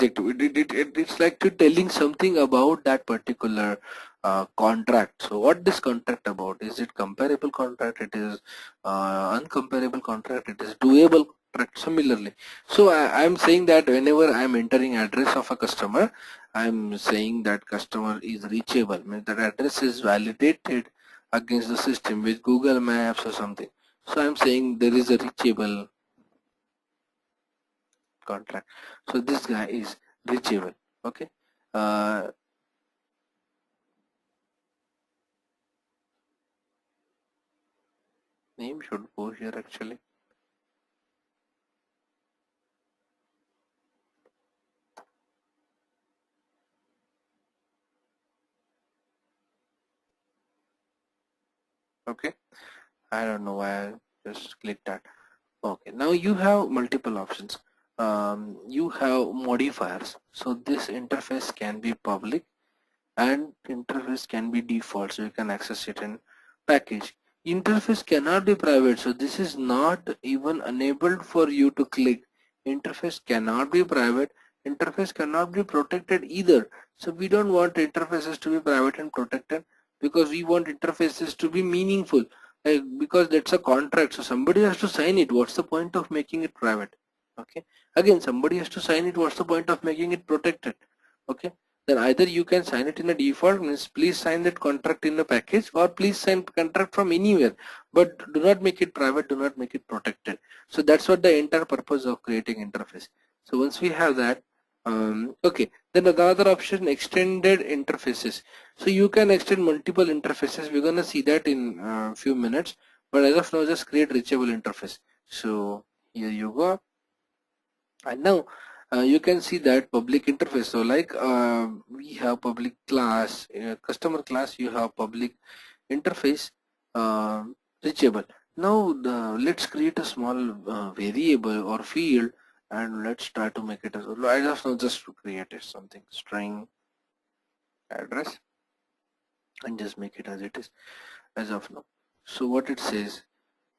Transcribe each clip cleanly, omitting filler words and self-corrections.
adjective. It's like to telling something about that particular contract. So what this contract about? Is it comparable contract? It is uncomparable contract? It is doable contract? Similarly. So I'm saying that whenever I'm entering address of a customer, I'm saying that customer is reachable. Means that address is validated against the system with Google Maps or something. So I'm saying there is a reachable contract. So this guy is reachable. Okay. Name should go here actually. Okay. I don't know why I just clicked that. Okay. Now you have multiple options. You have modifiers. So this interface can be public and interface can be default, so you can access it in package. Interface cannot be private, so this is not even enabled for you to click. Interface cannot be private, interface cannot be protected either. So we don't want interfaces to be private and protected, because we want interfaces to be meaningful, because that's a contract, so somebody has to sign it. What's the point of making it private? Okay, again somebody has to sign it. What's the point of making it protected? Okay, then either you can sign it in a default, means please sign that contract in the package, or please sign contract from anywhere, but do not make it private, do not make it protected. So that's what the entire purpose of creating interface. So once we have that, okay, then another option, extended interfaces. So you can extend multiple interfaces. We're gonna see that in a few minutes, but as of now just create reachable interface. So here you go, and now you can see that public interface. So like we have public class, customer class, you have public interface, uh, reachable. Now let's create a small variable or field, and let's try to make it as well. I just now just create it something string address and just make it as it is as of now. So what it says,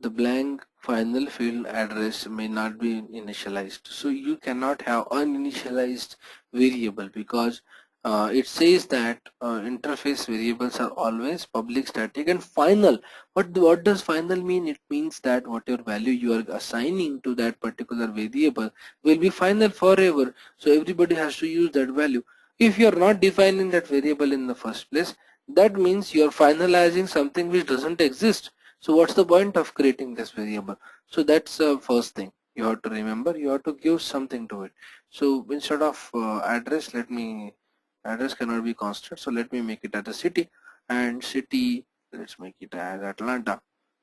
the blank final field address may not be initialized. So you cannot have uninitialized variable, because it says that interface variables are always public, static and final. What does final mean? It means that whatever value you are assigning to that particular variable will be final forever. So everybody has to use that value. If you are not defining that variable in the first place, that means you are finalizing something which doesn't exist. So what's the point of creating this variable? So that's the first thing you have to remember. You have to give something to it. So instead of address, address cannot be constant. So let me make it as a city, and city, let's make it as Atlanta.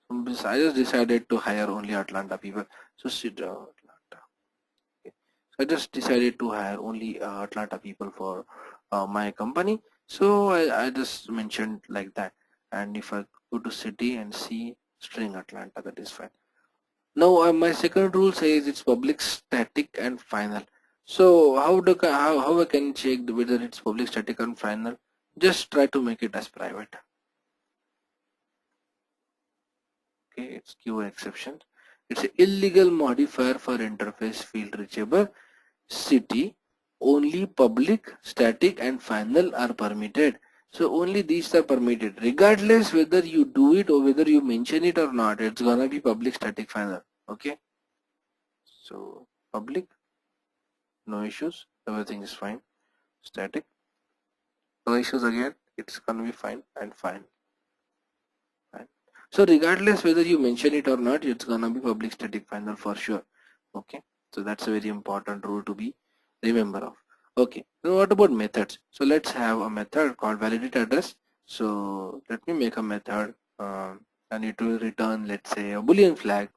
I just decided to hire only Atlanta people. So city Atlanta. Okay. So I just decided to hire only Atlanta people for my company. So I just mentioned like that. And if I go to city and see string Atlanta, that is fine. Now my second rule says it's public, static and final. So how I can check whether it's public, static and final? Just try to make it as private. Okay, it's give exception. It's an illegal modifier for interface field reachable. City, only public, static and final are permitted. So only these are permitted, regardless whether you do it or whether you mention it or not. It's gonna be public, static, final. Okay, so public, no issues, everything is fine. Static, no issues, again it's gonna be fine, and fine. So regardless whether you mention it or not, it's gonna be public, static, final for sure. Okay, so that's a very important rule to be remember of. Okay, now what about methods? So let's have a method called validate address. So let me make a method and it will return, let's say, a boolean flag.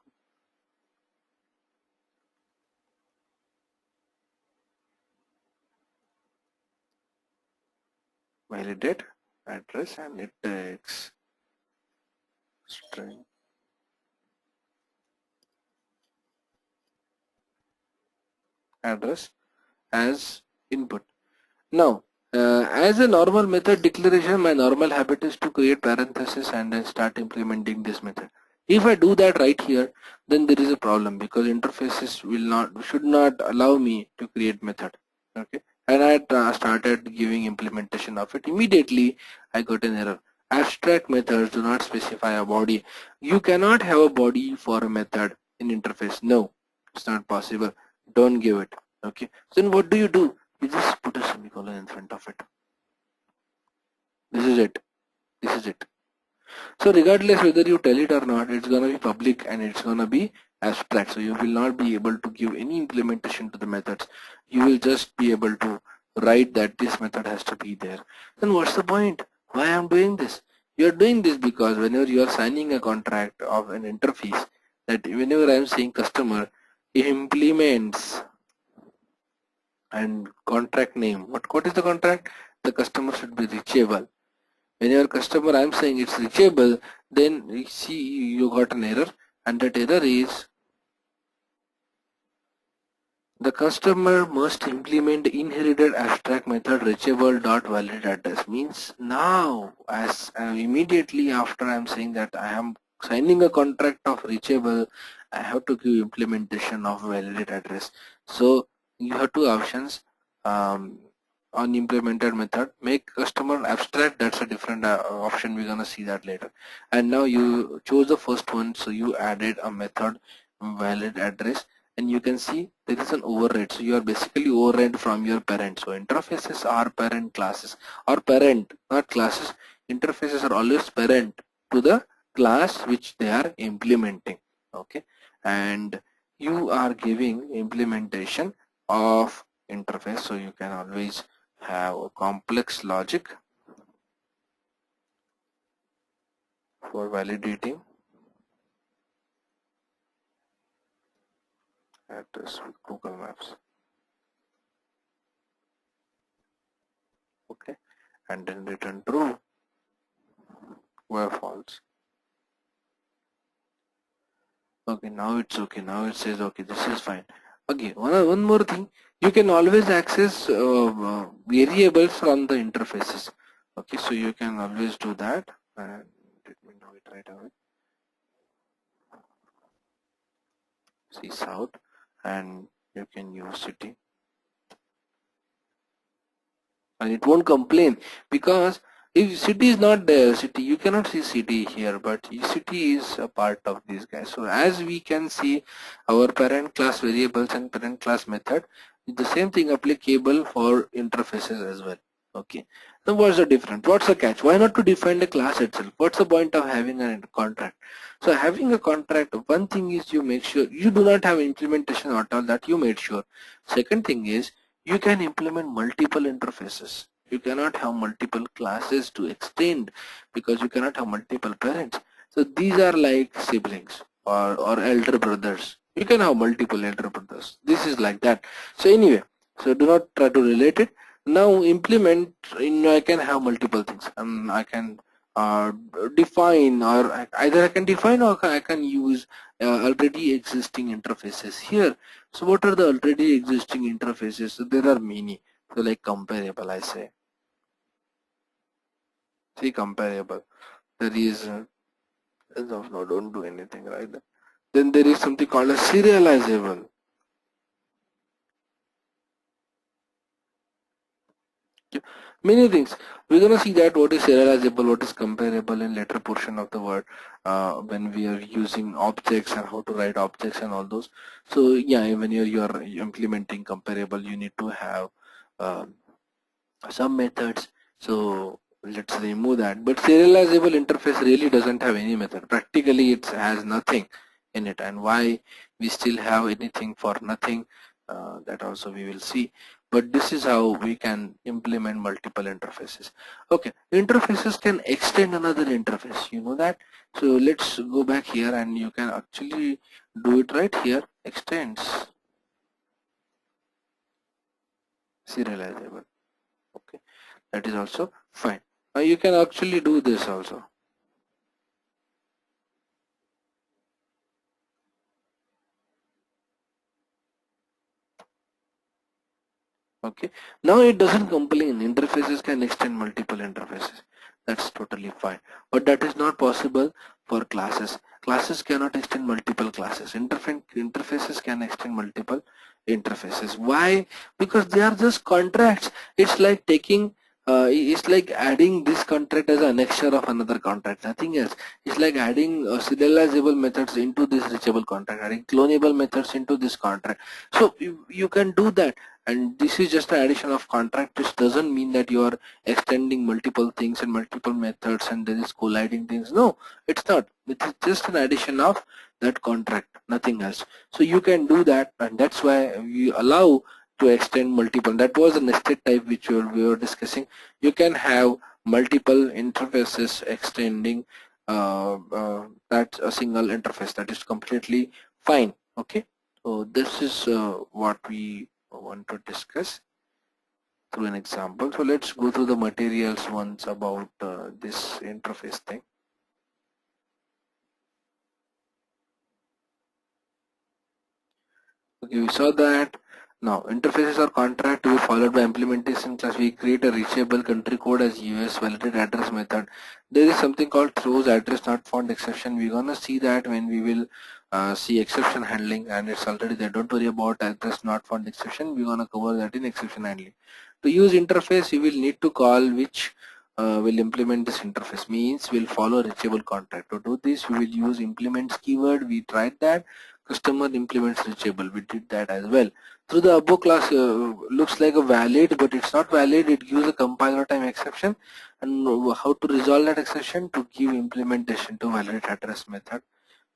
Validate address, and it takes string address as input. Now, as a normal method declaration, my normal habit is to create parentheses and then start implementing this method. If I do that right here, then there is a problem, because interfaces should not allow me to create method. Okay, and I started giving implementation of it. Immediately I got an error. Abstract methods do not specify a body. You cannot have a body for a method in interface. No, it's not possible. Don't give it. Okay. So then what do? You just put a semicolon in front of it. This is it. This is it. So regardless whether you tell it or not, it's gonna be public and it's gonna be abstract. So you will not be able to give any implementation to the methods. You will just be able to write that this method has to be there. Then what's the point? Why I'm doing this? You're doing this because whenever you are signing a contract of an interface, that whenever I'm saying customer implements and contract name, what is the contract? The customer should be reachable. When your customer I'm saying it's reachable, then you see you got an error, and that error is the customer must implement inherited abstract method reachable dot valid address. Means now as immediately after I'm saying that I am signing a contract of reachable, I have to give implementation of valid address. So you have two options. um, on implemented method, make customer abstract, that's a different option, we're gonna see that later. And now you chose the first one, so you added a method valid address, and you can see there is an override. So you are basically override from your parent. So interfaces are parent classes or parent, not classes. Interfaces are always parent to the class which they are implementing. Okay, and you are giving implementation of interface, so you can always have a complex logic for validating address with Google Maps. Okay, and then return true where false. Okay, now it's okay. Now it says okay, this is fine. Okay, one more thing, you can always access variables from the interfaces. Okay, so you can always do that, and let me do it right away. See south, and you can use city, and it won't complain, because if city is not there, city, you cannot see city here, but city is a part of these guys. So as we can see our parent class variables and parent class method, the same thing applicable for interfaces as well. Okay, now what's the difference? What's the catch? Why not to define the class itself? What's the point of having a contract? So having a contract, one thing is you make sure you do not have implementation at all, that you made sure. Second thing is you can implement multiple interfaces. You cannot have multiple classes to extend, because you cannot have multiple parents. So these are like siblings or elder brothers. You can have multiple elder brothers. This is like that. So anyway, so do not try to relate it. Now implement, I can have multiple things. I can uh, define, or either I can define or I can use already existing interfaces here. So what are the already existing interfaces? So there are many. So like comparable, I say. See comparable. There is as of now, don't do anything right there. Then there is something called a serializable. Okay. Many things. We're gonna see that what is serializable, what is comparable in later portion of the word, when we are using objects and how to write objects and all those. So yeah, when you're implementing comparable, you need to have um, some methods. So let's remove that. But serializable interface really doesn't have any method. Practically it has nothing in it. And why we still have anything for nothing, that also we will see. But this is how we can implement multiple interfaces. Okay, interfaces can extend another interface, you know that. So let's go back here, and you can actually do it right here. Extends serializable. Okay, that is also fine. You can actually do this also. Okay, now it doesn't complain, interfaces can extend multiple interfaces. that's totally fine. But that is not possible for classes. Classes cannot extend multiple classes. Interfaces can extend multiple interfaces. Why? Because they are just contracts. It's like taking it's like adding this contract as an annexure of another contract, nothing else. It's like adding serializable methods into this reachable contract, adding clonable methods into this contract. So you can do that, and this is just an addition of contract. This doesn't mean that you are extending multiple things and multiple methods and there is colliding things. No, it's not. It is just an addition of that contract, nothing else. So you can do that, and that's why we allow to extend multiple. That was a nested type which we were discussing. You can have multiple interfaces extending that a single interface. That is completely fine. Okay, so this is what we want to discuss through an example. So let's go through the materials once about this interface thing. Okay, we saw that. Now, interfaces are contract to be followed by implementation class. We create a reachable country code as US validate address method. There is something called throws address not found exception. We're gonna see that when we will see exception handling, and it's already there. Don't worry about address not found exception. We're gonna cover that in exception handling. To use interface, you will need to call which will implement this interface. Means we'll follow reachable contract. To do this, we will use implements keyword. We tried that. Customer implements reachable. We did that as well. Through the above class looks like a valid, but it's not valid. It gives a compiler time exception, and how to resolve that exception to give implementation to validate address method.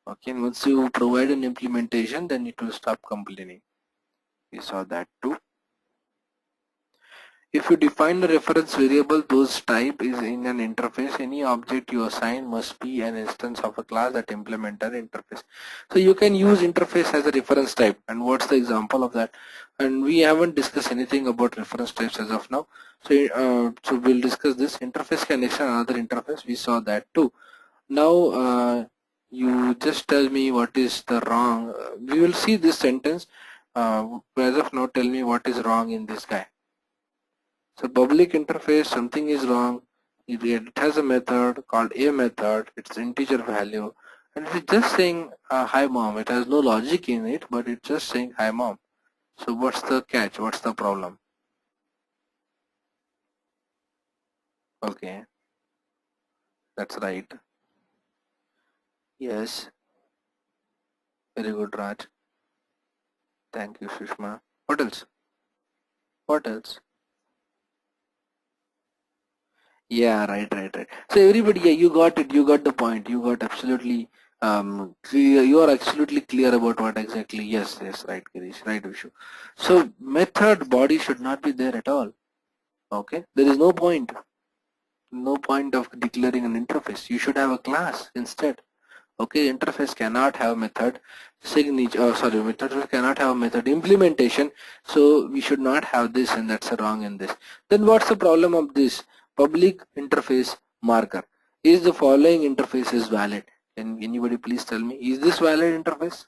Okay, and once you provide an implementation, then it will stop complaining. We saw that too. If you define the reference variable, those type is in an interface. Any object you assign must be an instance of a class that implement an interface. So you can use interface as a reference type. And what's the example of that? And we haven't discussed anything about reference types as of now. So we'll discuss this. Interface can extend another interface. We saw that too. Now you just tell me what is the wrong. We will see this sentence. As of now, tell me what is wrong in this guy. So public interface, something is wrong. It has a method called a method. It's integer value, and it's just saying hi mom. It has no logic in it, but it's just saying hi mom. So what's the catch? What's the problem? Okay, that's right. Yes, very good, Raj. Thank you, Sushma. What else? What else? Yeah, right. So everybody, yeah, you got it. You got the point. You got absolutely clear. You are absolutely clear about what exactly. Yes, right, Girish, right, Vishu. So method body should not be there at all. Okay, there is no point. No point of declaring an interface. You should have a class instead. Okay, interface cannot have method signature. Oh, sorry, method cannot have method implementation. So we should not have this, and that's wrong in this. Then what's the problem of this? Public interface marker. Is the following interface is valid? Can anybody please tell me? Is this valid interface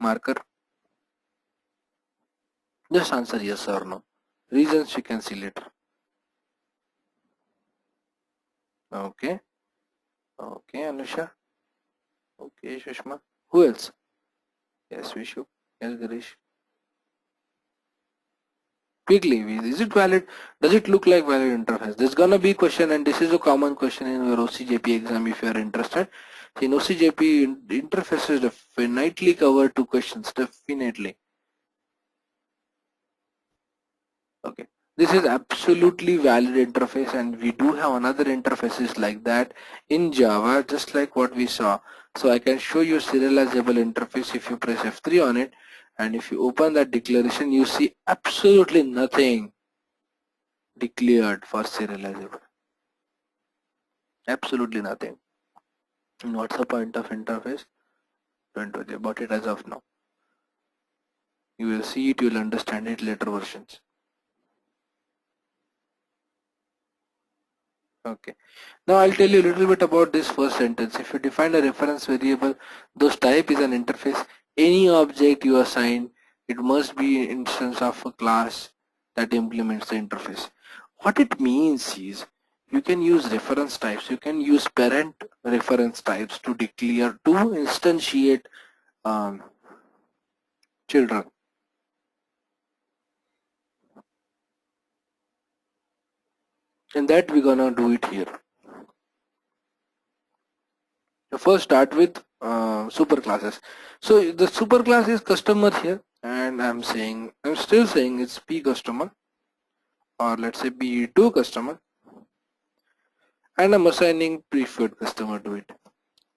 marker? Just answer yes or no. Reasons you can see later. Okay. Okay, Anusha. Okay, Sushma. Who else? Yes, Vishu. Yes, Girish. Quickly, is it valid? Does it look like valid interface? There's gonna be question, and this is a common question in your OCJP exam if you are interested. In OCJP, interfaces definitely cover two questions, definitely. Okay. This is absolutely valid interface, and we do have another interfaces like that in Java, just like what we saw. So I can show you serializable interface if you press F3 on it, and if you open that declaration, you see absolutely nothing declared for serializable. Absolutely nothing. And what's the point of interface? Don't worry about it as of now. You will see it, you will understand it later versions. Okay. Now I'll tell you a little bit about this first sentence. If you define a reference variable, those type is an interface. Any object you assign, it must be an instance of a class that implements the interface. What it means is, you can use reference types. You can use parent reference types to declare, to instantiate um, children. And that we're gonna do it here. First start with super classes. So the super class is customer here, and I'm still saying it's P customer, or let's say P2 customer, and I'm assigning preferred customer to it.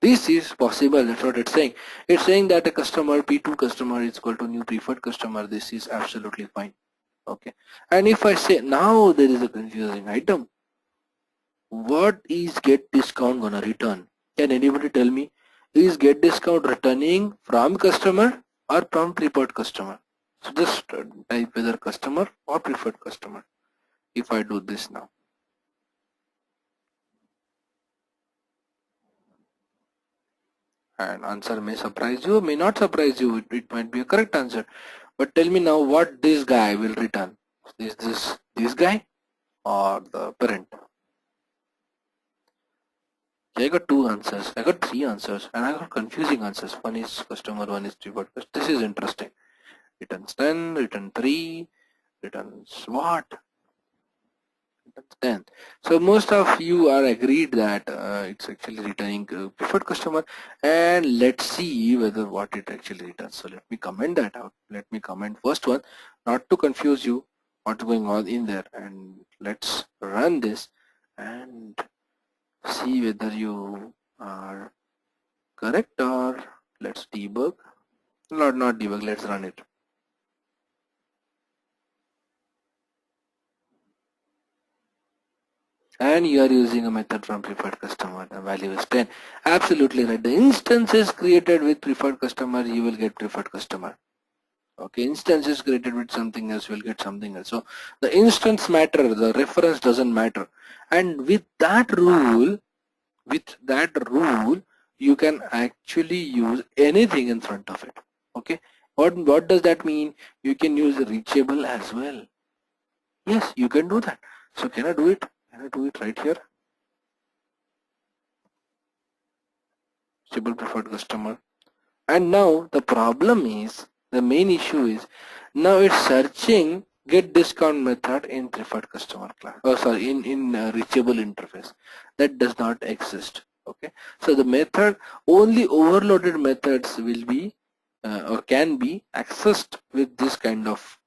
This is possible. That's what it's saying. It's saying that a customer P2 customer is equal to new preferred customer. This is absolutely fine. Okay. And if I say now there is a confusing item, what is get discount gonna return? Can anybody tell me? Is get discount returning from customer or from preferred customer? So just type whether customer or preferred customer. If I do this now, and answer may surprise you, may not surprise you. It might be a correct answer. But tell me now what this guy will return. Is this guy or the parent? I got two answers. I got three answers, and I got confusing answers. One is customer, one is preferred. This is interesting. Returns 10, return 3, returns what? Returns 10. So most of you are agreed that it's actually returning preferred customer, and let's see whether what it actually returns. So let me comment that out. Let me comment first one, not to confuse you what's going on in there, and let's run this and see whether you are correct, or let's debug. Not debug, let's run it. And you are using a method from preferred customer, the value is 10. Absolutely right. The instance is created with preferred customer, you will get preferred customer. Okay, instance is created with something else, you will get something else. So the instance matter, the reference doesn't matter. And with that rule, you can actually use anything in front of it. Okay, what does that mean? You can use reachable as well. Yes, you can do that. So can I do it? Can I do it right here? Reachable preferred customer. And now the problem is, the main issue is, now it's searching get discount method in preferred customer class. Oh, sorry, in reachable interface. That does not exist. Okay, so the method, only overloaded methods will be or can be accessed with this kind of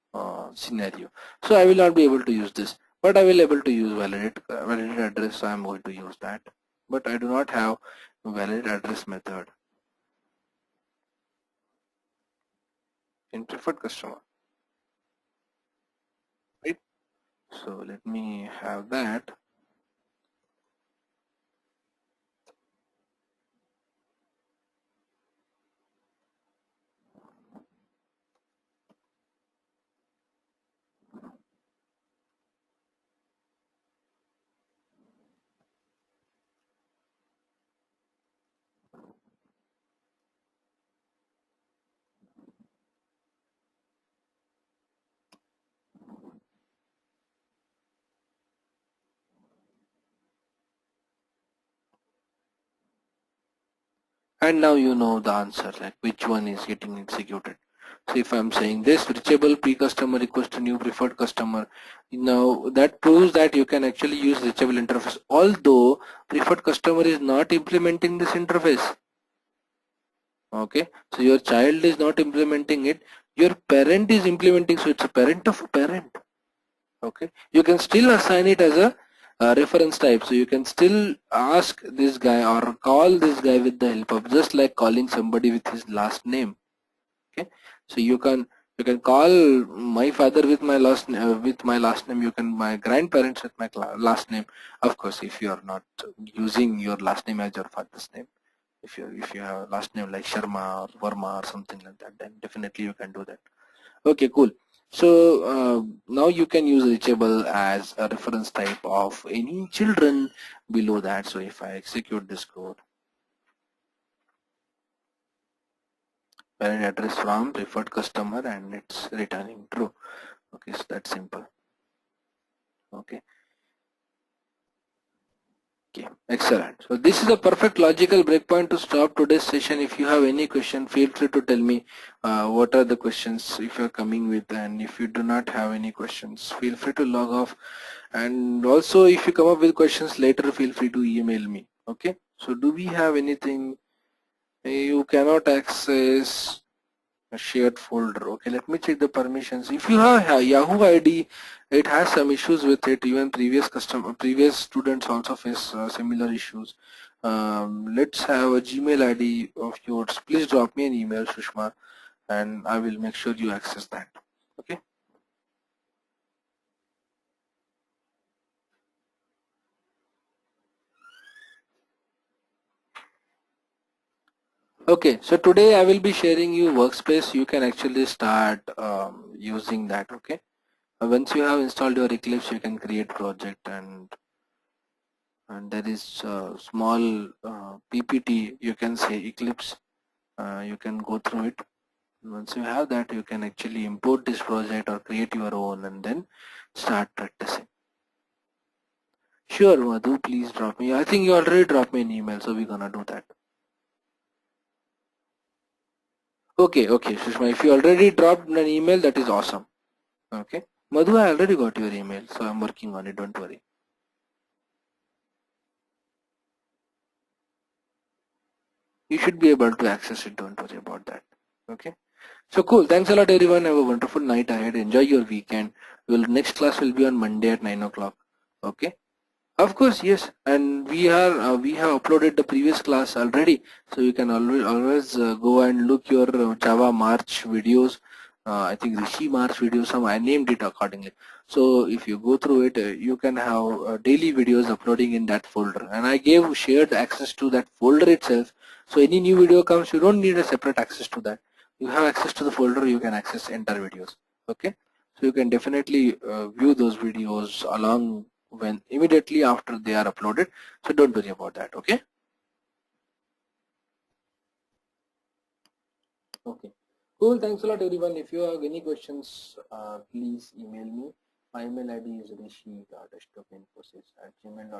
scenario. So I will not be able to use this, but I will able to use validate address. So I am going to use that, but I do not have valid address method in preferred customer, right? So let me have that. And now you know the answer, like which one is getting executed. So if I'm saying this reachable pre-customer equals to new preferred customer, now that proves that you can actually use reachable interface, although preferred customer is not implementing this interface. Okay, so your child is not implementing it, your parent is implementing, so it's a parent of a parent. Okay, you can still assign it as a reference type, so you can still ask this guy or call this guy with the help of just like calling somebody with his last name. Okay, so you can call my father with my last name, you can my grandparents with my last name. Of course, if you are not using your last name as your father's name, if you have a last name like Sharma or Verma or something like that, then definitely you can do that. Okay, cool. So now you can use reachable as a reference type of any children below that. So if I execute this code, parent address from preferred customer, and it's returning true. Okay, so that's simple. Okay, Okay, excellent. So this is a perfect logical breakpoint to stop today's session. If you have any question, feel free to tell me what are the questions if you're coming with, and if you do not have any questions, feel free to log off. And also, if you come up with questions later, feel free to email me. Okay. So do we have anything? You cannot access a shared folder. Okay, let me check the permissions. If you have a Yahoo ID, it has some issues with it. Even previous students also face similar issues. Let's have a Gmail ID of yours. Please drop me an email, Sushma, and I will make sure you access that. Okay. Okay, so today I will be sharing you workspace. You can actually start using that. Okay. Once you have installed your Eclipse, you can create project, and there is a small PPT, you can say Eclipse. You can go through it. Once you have that, you can actually import this project or create your own and then start practicing. Sure, Madhu, please drop me. I think you already dropped me an email, so we're gonna do that. Okay, okay, Sushma, if you already dropped an email, that is awesome. Okay. Madhu, I already got your email, so I'm working on it, don't worry. You should be able to access it, don't worry about that. Okay. So cool. Thanks a lot, everyone. Have a wonderful night ahead. Enjoy your weekend. Next class will be on Monday at 9 o'clock. Okay. Of course, yes. And we have uploaded the previous class already, so you can always go and look your Java March videos. I think Rishi March videos. Some I named it accordingly. So if you go through it, you can have daily videos uploading in that folder. And I gave shared access to that folder itself. So any new video comes, you don't need a separate access to that. You have access to the folder. You can access entire videos. Okay. So you can definitely view those videos along when immediately after they are uploaded. So don't worry about that. Okay. Okay. Cool. Thanks a lot, everyone. If you have any questions, please email me. My email ID is rishi.ashtokinfosys@gmail.com.